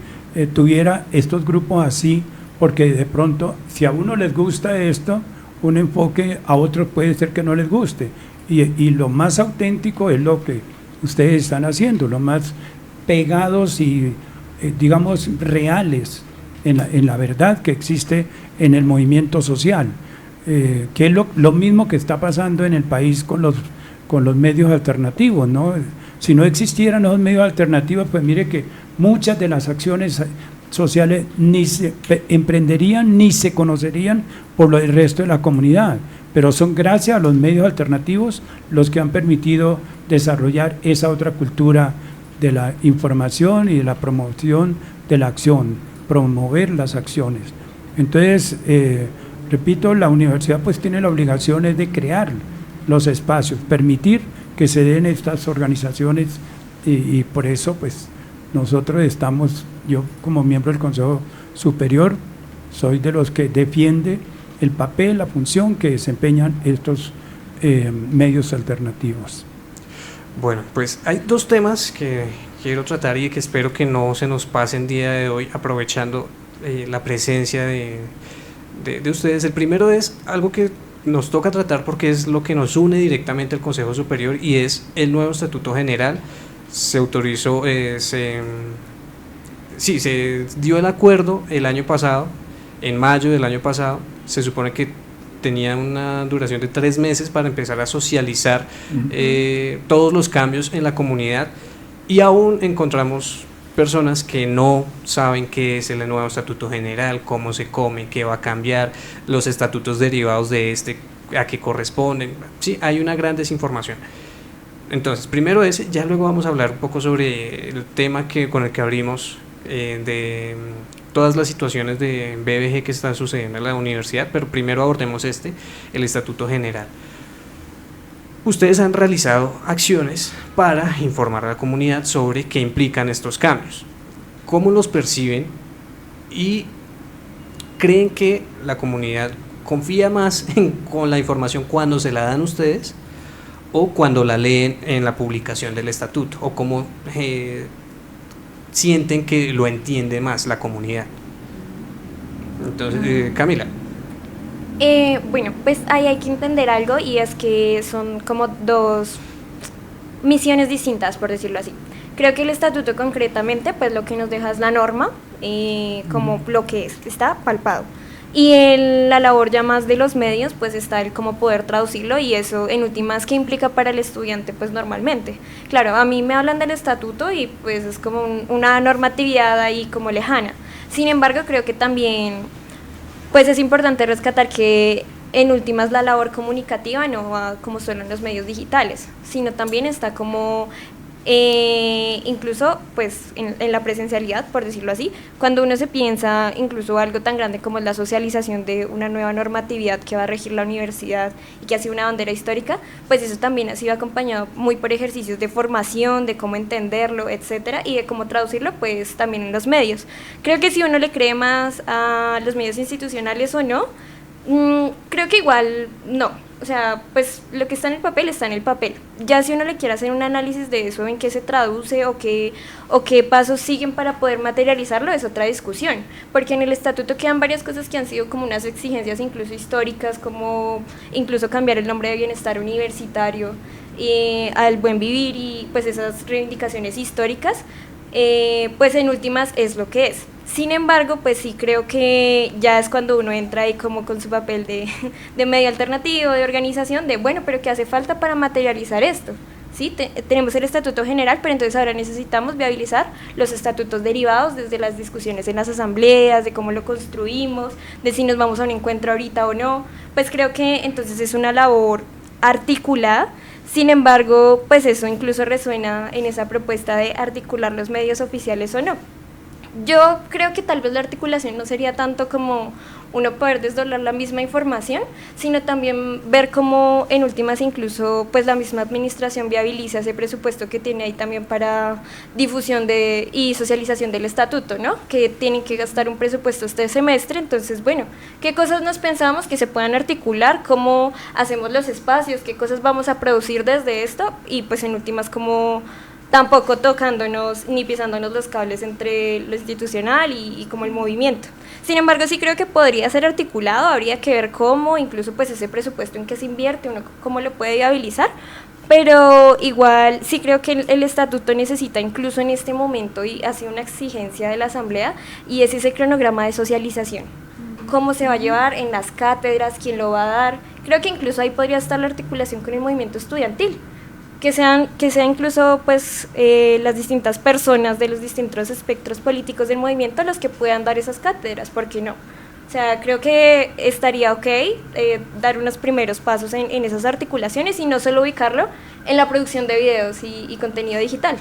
tuviera estos grupos así, porque de pronto, si a uno les gusta esto, un enfoque, a otros puede ser que no les guste, y lo más auténtico es lo que ustedes están haciendo, lo más pegados y digamos reales en la verdad que existe en el movimiento social, que es lo mismo que está pasando en el país con los medios alternativos, ¿no? Si no existieran los medios alternativos, pues mire que muchas de las acciones sociales ni se emprenderían ni se conocerían por el resto de la comunidad, pero son gracias a los medios alternativos los que han permitido desarrollar esa otra cultura de la información y de la promoción de la acción, promover las acciones. Entonces, repito, la universidad pues tiene la obligación de crear los espacios, permitir que se den estas organizaciones y por eso pues nosotros estamos, yo como miembro del Consejo Superior, soy de los que defiende el papel, la función que desempeñan estos medios alternativos. Bueno, pues hay dos temas que quiero tratar y que espero que no se nos pasen día de hoy, aprovechando la presencia de ustedes. El primero es algo que nos toca tratar porque es lo que nos une directamente al Consejo Superior y es el nuevo Estatuto General. Se autorizó, se dio el acuerdo el año pasado, en mayo del año pasado. Se supone que tenía una duración de 3 meses para empezar a socializar todos los cambios en la comunidad, y aún encontramos personas que no saben qué es el nuevo Estatuto General, cómo se come, qué va a cambiar, los estatutos derivados de este, a qué corresponden. Sí, hay una gran desinformación. Entonces, primero ese, ya luego vamos a hablar un poco sobre el tema con el que abrimos, de todas las situaciones de BBG que están sucediendo en la universidad, pero primero abordemos el Estatuto General. Ustedes han realizado acciones para informar a la comunidad sobre qué implican estos cambios, cómo los perciben, y creen que la comunidad confía más con la información cuando se la dan ustedes o cuando la leen en la publicación del estatuto, o cómo sienten que lo entiende más la comunidad. Entonces, Camila. Bueno, pues ahí hay que entender algo, y es que son como dos misiones distintas, por decirlo así. Creo que el estatuto concretamente, pues lo que nos deja es la norma, como lo que está palpado. Y la labor ya más de los medios, pues está el cómo poder traducirlo, y eso en últimas qué implica para el estudiante, pues normalmente. Claro, a mí me hablan del estatuto y pues es como una normatividad ahí como lejana. Sin embargo, creo que también pues es importante rescatar que en últimas la labor comunicativa no va como solo en los medios digitales, sino también está como incluso pues en la presencialidad, por decirlo así. Cuando uno se piensa incluso algo tan grande como la socialización de una nueva normatividad que va a regir la universidad y que ha sido una bandera histórica, pues eso también ha sido acompañado muy por ejercicios de formación, de cómo entenderlo, etcétera, y de cómo traducirlo pues también en los medios. Creo que si uno le cree más a los medios institucionales o no, creo que igual no. O sea, pues lo que está en el papel está en el papel. Ya si uno le quiere hacer un análisis de eso, en qué se traduce o qué pasos siguen para poder materializarlo, es otra discusión. Porque en el estatuto quedan varias cosas que han sido como unas exigencias incluso históricas, como incluso cambiar el nombre de bienestar universitario al buen vivir, y pues esas reivindicaciones históricas, pues en últimas es lo que es. Sin embargo, pues sí creo que ya es cuando uno entra ahí como con su papel de medio alternativo, de organización, de bueno, pero ¿qué hace falta para materializar esto? ¿sí? Tenemos el estatuto general, pero entonces ahora necesitamos viabilizar los estatutos derivados desde las discusiones en las asambleas, de cómo lo construimos, de si nos vamos a un encuentro ahorita o no. Pues creo que entonces es una labor articulada. Sin embargo, pues eso incluso resuena en esa propuesta de articular los medios oficiales o no. Yo creo que tal vez la articulación no sería tanto como uno poder desdoblar la misma información, sino también ver cómo en últimas incluso pues la misma administración viabiliza ese presupuesto que tiene ahí también para difusión y socialización del estatuto, ¿no? Que tienen que gastar un presupuesto este semestre, entonces bueno, ¿qué cosas nos pensamos que se puedan articular? ¿Cómo hacemos los espacios? ¿Qué cosas vamos a producir desde esto? Y pues en últimas cómo tampoco tocándonos ni pisándonos los cables entre lo institucional y como el movimiento. Sin embargo, sí creo que podría ser articulado, habría que ver cómo, incluso pues ese presupuesto en que se invierte, uno cómo lo puede viabilizar, pero igual sí creo que el estatuto necesita incluso en este momento, y ha sido una exigencia de la Asamblea, y es ese cronograma de socialización. Cómo se va a llevar en las cátedras, quién lo va a dar. Creo que incluso ahí podría estar la articulación con el movimiento estudiantil, que sean incluso pues las distintas personas de los distintos espectros políticos del movimiento los que puedan dar esas cátedras, ¿por qué no? O sea, creo que estaría ok dar unos primeros pasos en esas articulaciones y no solo ubicarlo en la producción de videos y contenido digital.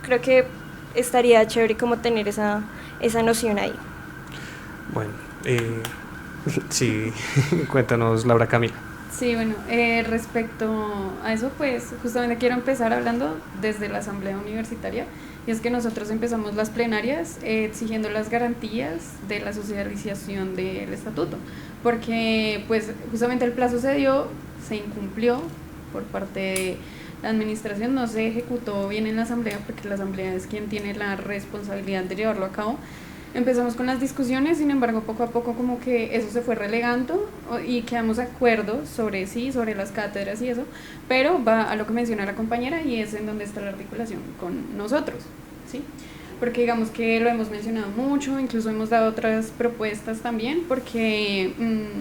Creo que estaría chévere como tener esa noción ahí. Bueno, sí, cuéntanos, Laura Camila. Sí, bueno, respecto a eso, pues justamente quiero empezar hablando desde la Asamblea Universitaria, y es que nosotros empezamos las plenarias exigiendo las garantías de la socialización del estatuto, porque pues justamente el plazo se incumplió por parte de la administración, no se ejecutó bien en la Asamblea, porque la Asamblea es quien tiene la responsabilidad de llevarlo a cabo. Empezamos con las discusiones, sin embargo poco a poco como que eso se fue relegando y quedamos de acuerdo sobre las cátedras y eso, pero va a lo que menciona la compañera y es en donde está la articulación con nosotros, ¿sí? Porque digamos que lo hemos mencionado mucho, incluso hemos dado otras propuestas también, porque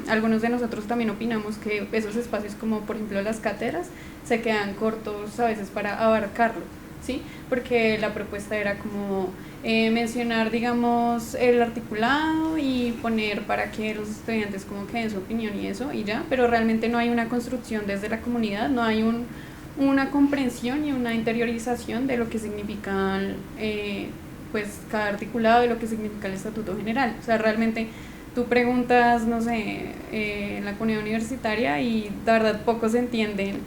algunos de nosotros también opinamos que esos espacios como por ejemplo las cátedras se quedan cortos a veces para abarcarlo, ¿sí? Porque la propuesta era como mencionar, digamos, el articulado y poner para que los estudiantes como que den su opinión y eso, y ya, pero realmente no hay una construcción desde la comunidad, no hay una comprensión y una interiorización de lo que significa pues cada articulado, de lo que significa el estatuto general. O sea, realmente tú preguntas, no sé, en la comunidad universitaria y la verdad pocos entienden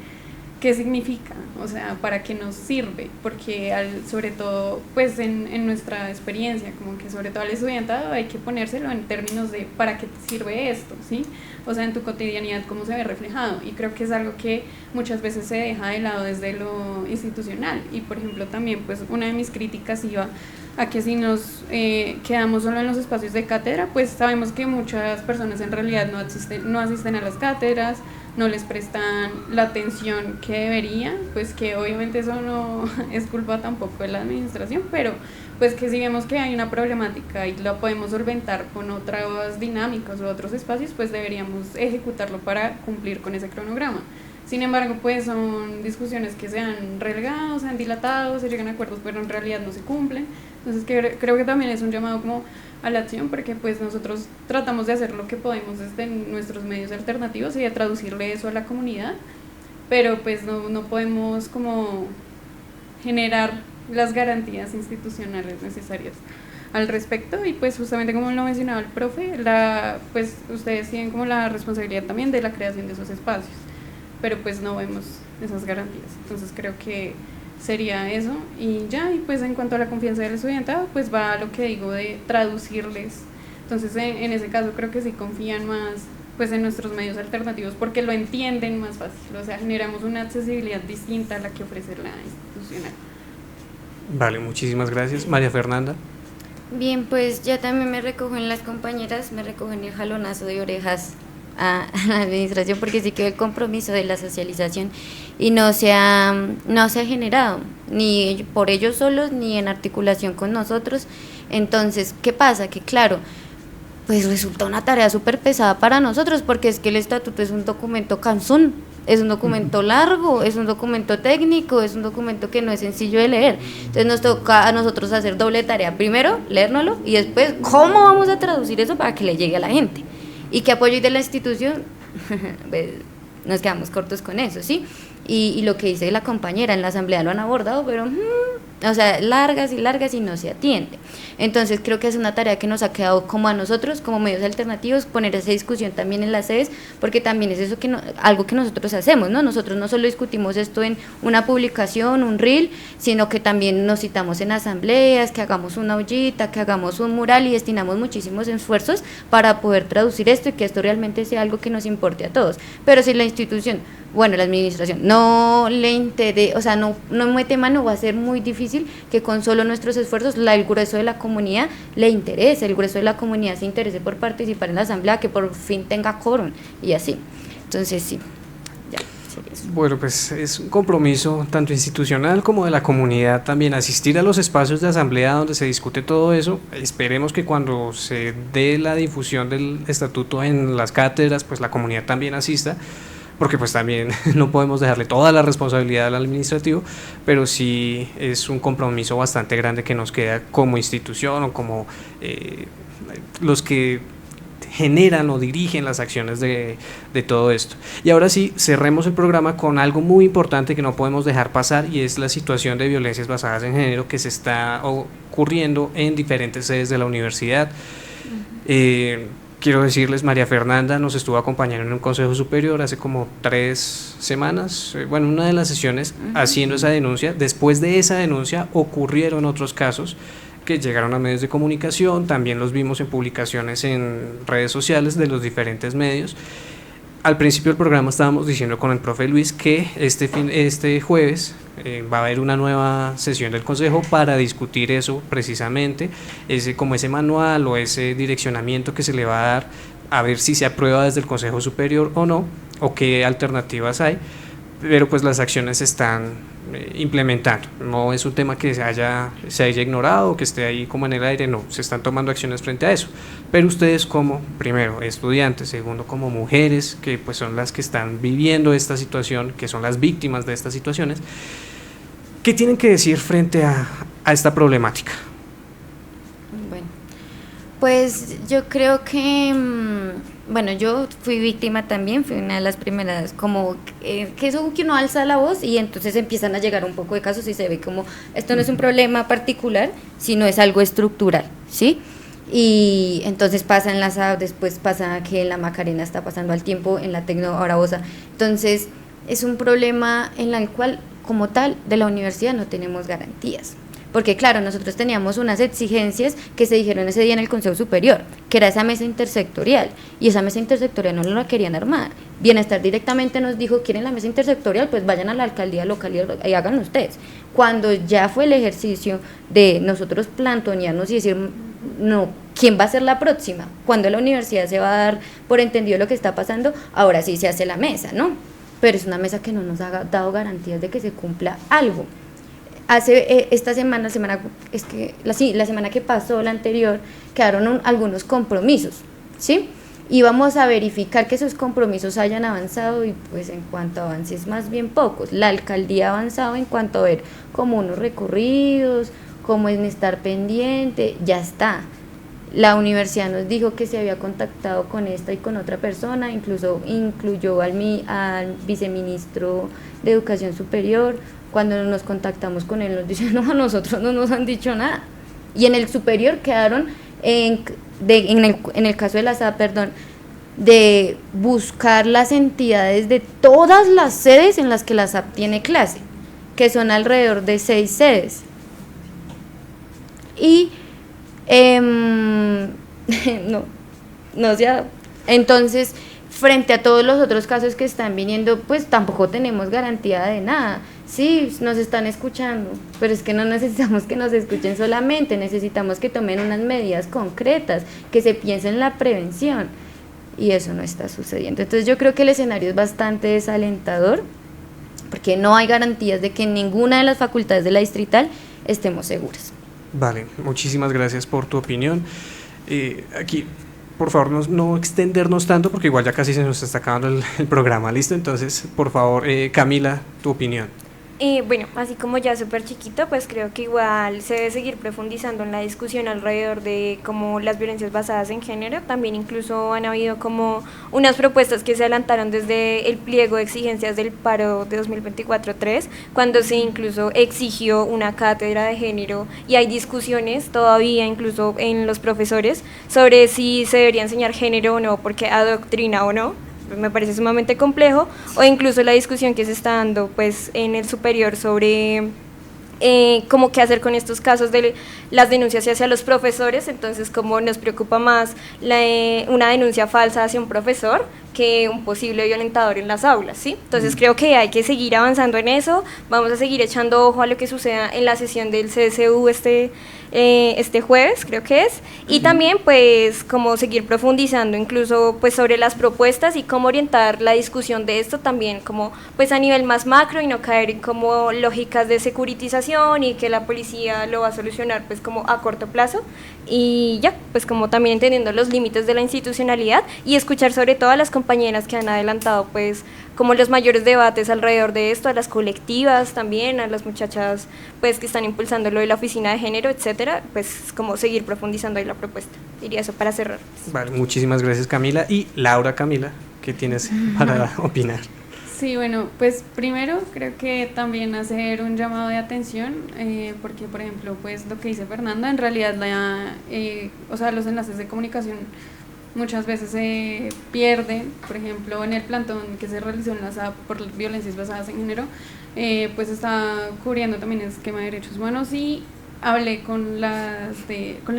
qué significa, o sea, para qué nos sirve, porque sobre todo, pues en nuestra experiencia, como que sobre todo al estudiantado hay que ponérselo en términos de para qué te sirve esto, ¿sí? O sea, en tu cotidianidad, cómo se ve reflejado, y creo que es algo que muchas veces se deja de lado desde lo institucional, y por ejemplo también, pues una de mis críticas iba a que si nos quedamos solo en los espacios de cátedra, pues sabemos que muchas personas en realidad no asisten a las cátedras, no les prestan la atención que deberían, pues que obviamente eso no es culpa tampoco de la administración, pero pues que si vemos que hay una problemática y la podemos solventar con otras dinámicas u otros espacios, pues deberíamos ejecutarlo para cumplir con ese cronograma. Sin embargo, pues son discusiones que se han relegado, se han dilatado, se llegan a acuerdos, pero en realidad no se cumplen. Entonces creo que también es un llamado como a la acción, porque pues nosotros tratamos de hacer lo que podemos desde nuestros medios alternativos y de traducirle eso a la comunidad, pero pues no podemos como generar las garantías institucionales necesarias al respecto, y pues justamente como lo mencionaba el profe, pues ustedes tienen como la responsabilidad también de la creación de esos espacios, pero pues no vemos esas garantías. Entonces creo que sería eso, y ya, y pues en cuanto a la confianza del estudiantado, pues va a lo que digo de traducirles. Entonces en ese caso creo que sí confían más pues en nuestros medios alternativos, porque lo entienden más fácil, o sea, generamos una accesibilidad distinta a la que ofrece la institucional. Vale, muchísimas gracias. María Fernanda. Bien, pues yo también me recojo en las compañeras, me recojo en el jalonazo de orejas a la administración, porque sí que el compromiso de la socialización y no se ha generado ni por ellos solos ni en articulación con nosotros. Entonces, ¿qué pasa? Que claro, pues resulta una tarea súper pesada para nosotros, porque es que el estatuto es un documento cansón, es un documento largo, es un documento técnico, es un documento que no es sencillo de leer. Entonces nos toca a nosotros hacer doble tarea. Primero, leérnoslo y después, ¿cómo vamos a traducir eso para que le llegue a la gente? ¿Y qué apoyo hay de la institución? Pues, nos quedamos cortos con eso, ¿sí? Y lo que dice la compañera, en la asamblea lo han abordado, pero o sea, largas y no se atiende. Entonces creo que es una tarea que nos ha quedado como a nosotros, como medios alternativos, poner esa discusión también en las sedes, porque también es eso algo que nosotros hacemos, ¿no? Nosotros no solo discutimos esto en una publicación, un reel, sino que también nos citamos en asambleas, que hagamos una ollita, que hagamos un mural, y destinamos muchísimos esfuerzos para poder traducir esto y que esto realmente sea algo que nos importe a todos. Pero si la institución, bueno, la administración no le interesa, o sea, no mete mano, va a ser muy difícil que con solo nuestros esfuerzos el grueso de la comunidad le interese, el grueso de la comunidad se interese por participar en la asamblea, que por fin tenga quórum y así. Entonces sí, ya. Bueno, pues es un compromiso tanto institucional como de la comunidad también asistir a los espacios de asamblea donde se discute todo eso. Esperemos que cuando se dé la difusión del estatuto en las cátedras, pues la comunidad también asista, porque pues también no podemos dejarle toda la responsabilidad al administrativo, pero sí es un compromiso bastante grande que nos queda como institución o como los que generan o dirigen las acciones de todo esto. Y ahora sí, cerremos el programa con algo muy importante que no podemos dejar pasar, y es la situación de violencias basadas en género que se está ocurriendo en diferentes sedes de la universidad. Quiero decirles, María Fernanda nos estuvo acompañando en un consejo superior hace como 3 semanas, bueno, una de las sesiones, haciendo esa denuncia. Después de esa denuncia ocurrieron otros casos que llegaron a medios de comunicación, también los vimos en publicaciones en redes sociales de los diferentes medios. Al principio del programa estábamos diciendo con el profe Luis que este jueves va a haber una nueva sesión del consejo para discutir eso precisamente, como ese manual o ese direccionamiento que se le va a dar, a ver si se aprueba desde el consejo superior o no, o qué alternativas hay, pero pues las acciones se están implementando. No es un tema que se haya ignorado o que esté ahí como en el aire, no, se están tomando acciones frente a eso. Pero ustedes como, primero, estudiantes, segundo, como mujeres, que pues son las que están viviendo esta situación, que son las víctimas de estas situaciones, ¿qué tienen que decir frente a esta problemática? Bueno, pues yo creo que, bueno, yo fui víctima también, fui una de las primeras, como que eso que uno alza la voz y entonces empiezan a llegar un poco de casos y se ve como esto no es un problema particular, sino es algo estructural, ¿sí? Y entonces pasa en la SAB, después pasa que en la Macarena está pasando al tiempo, en la Tecno ahora Bosa. Entonces es un problema en el cual como tal de la universidad no tenemos garantías, porque claro, nosotros teníamos unas exigencias que se dijeron ese día en el Consejo Superior, que era esa mesa intersectorial, y esa mesa intersectorial no la querían armar. Bienestar directamente nos dijo, ¿quieren la mesa intersectorial? Pues vayan a la alcaldía local y háganlo ustedes. Cuando ya fue el ejercicio de nosotros plantonearnos y decir, no, ¿quién va a ser la próxima? Cuando la universidad se va a dar por entendido lo que está pasando, ahora sí se hace la mesa, ¿no? Pero es una mesa que no nos ha dado garantías de que se cumpla algo. Hace esta semana, la semana que pasó, la anterior, quedaron algunos compromisos, ¿sí? Y vamos a verificar que esos compromisos hayan avanzado, y pues en cuanto a avances más bien pocos. La alcaldía ha avanzado en cuanto a ver como unos recorridos, como en estar pendiente, ya está. La universidad nos dijo que se había contactado con esta y con otra persona, incluso incluyó al viceministro de Educación Superior. Cuando nos contactamos con él nos dicen, no, a nosotros no nos han dicho nada. Y en el superior quedaron, en el caso de la SAP, de buscar las entidades de todas las sedes en las que la SAP tiene clase, que son alrededor de 6 sedes. Y entonces, frente a todos los otros casos que están viniendo, pues tampoco tenemos garantía de nada. Sí, nos están escuchando, pero es que no necesitamos que nos escuchen solamente, necesitamos que tomen unas medidas concretas, que se piense en la prevención, y eso no está sucediendo. Entonces yo creo que el escenario es bastante desalentador, porque no hay garantías de que en ninguna de las facultades de la distrital estemos seguras. Vale, muchísimas gracias por tu opinión. Aquí por favor no extendernos tanto porque igual ya casi se nos está acabando el programa, ¿listo? Entonces, por favor, Camila, tu opinión. Bueno, así como ya súper chiquito, pues creo que igual se debe seguir profundizando en la discusión alrededor de como las violencias basadas en género. También incluso han habido como unas propuestas que se adelantaron desde el pliego de exigencias del paro de 2024-3, cuando se incluso exigió una cátedra de género, y hay discusiones todavía incluso en los profesores sobre si se debería enseñar género o no, porque adoctrina o no. Me parece sumamente complejo, o incluso la discusión que se está dando pues en el superior sobre cómo qué hacer con estos casos de las denuncias hacia los profesores. Entonces, como nos preocupa más una denuncia falsa hacia un profesor que un posible violentador en las aulas, ¿sí? Entonces creo que hay que seguir avanzando en eso. Vamos a seguir echando ojo a lo que suceda en la sesión del CSU este jueves, creo que es, y también pues como seguir profundizando incluso pues sobre las propuestas y cómo orientar la discusión de esto también como pues a nivel más macro, y no caer en como lógicas de securitización y que la policía lo va a solucionar pues como a corto plazo, y ya, pues como también entendiendo los límites de la institucionalidad y escuchar sobre todo a las compañeras que han adelantado pues como los mayores debates alrededor de esto, a las colectivas también, a las muchachas pues que están impulsando lo de la oficina de género, etcétera, pues como seguir profundizando ahí la propuesta. Diría eso para cerrar. Vale, muchísimas gracias, Camila. Y Laura, Camila, ¿qué tienes para opinar? Sí, bueno, pues primero creo que también hacer un llamado de atención, porque por ejemplo, pues lo que dice Fernanda, en realidad o sea, los enlaces de comunicación muchas veces se pierden. Por ejemplo, en el plantón que se realizó en la SAP por violencias basadas en género, pues está cubriendo también el esquema de derechos humanos, y hablé con las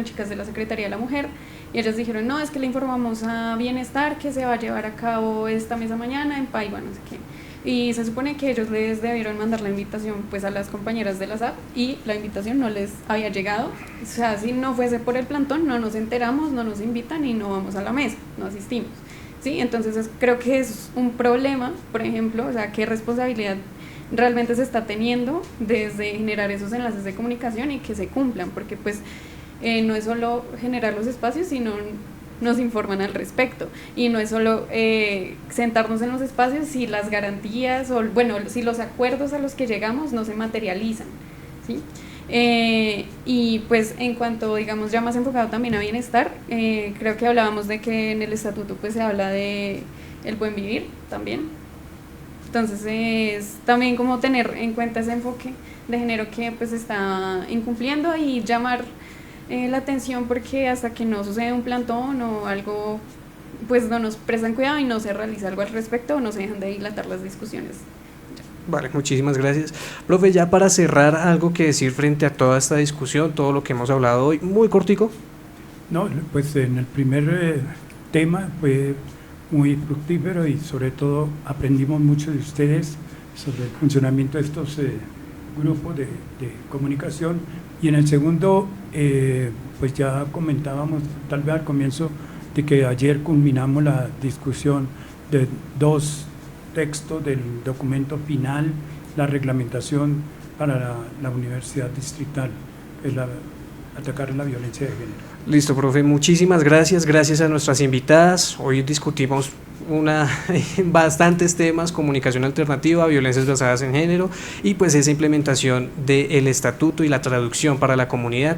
chicas de la Secretaría de la Mujer, y ellas dijeron, no, es que le informamos a Bienestar que se va a llevar a cabo esta misma mañana en Paiva, no sé qué. Y se supone que ellos les debieron mandar la invitación pues a las compañeras de la SAP, y la invitación no les había llegado. O sea, si no fuese por el plantón, no nos enteramos, no nos invitan y no vamos a la mesa, no asistimos, ¿sí? Entonces creo que es un problema, por ejemplo, o sea, qué responsabilidad realmente se está teniendo desde generar esos enlaces de comunicación y que se cumplan, porque pues no es solo generar los espacios, sino nos informan al respecto, y no es solo sentarnos en los espacios si las garantías o bueno, si los acuerdos a los que llegamos no se materializan, ¿sí? Y pues en cuanto, digamos, ya más enfocado también a bienestar, creo que hablábamos de que en el estatuto pues se habla de el buen vivir también. Entonces es también como tener en cuenta ese enfoque de género que pues está incumpliendo, y llamar la atención, porque hasta que no sucede un plantón o algo, pues no nos prestan cuidado y no se realiza algo al respecto, o no se dejan de dilatar las discusiones. Vale, muchísimas gracias. Profe, ya para cerrar, algo que decir frente a toda esta discusión, todo lo que hemos hablado hoy, muy cortico. No, pues en el primer tema fue muy fructífero, y sobre todo aprendimos mucho de ustedes sobre el funcionamiento de estos grupos de comunicación. Y en el segundo, pues ya comentábamos tal vez al comienzo de que ayer culminamos la discusión de 2 textos del documento final, la reglamentación para la universidad distrital, atacar la violencia de género. Listo, profe, muchísimas gracias. Gracias a nuestras invitadas. Hoy discutimos bastantes temas: comunicación alternativa, violencias basadas en género, y pues esa implementación del estatuto y la traducción para la comunidad.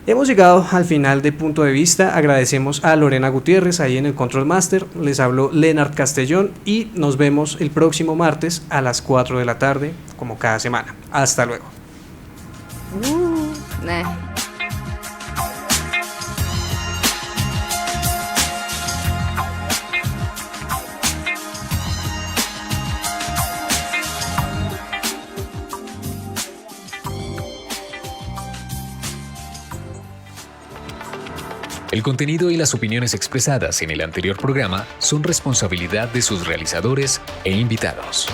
Hemos llegado al final de Punto de Vista. Agradecemos a Lorena Gutiérrez ahí en el Control Master. Les habló Leonard Castellón, y nos vemos el próximo martes a las 4 de la tarde, como cada semana. Hasta luego. El contenido y las opiniones expresadas en el anterior programa son responsabilidad de sus realizadores e invitados.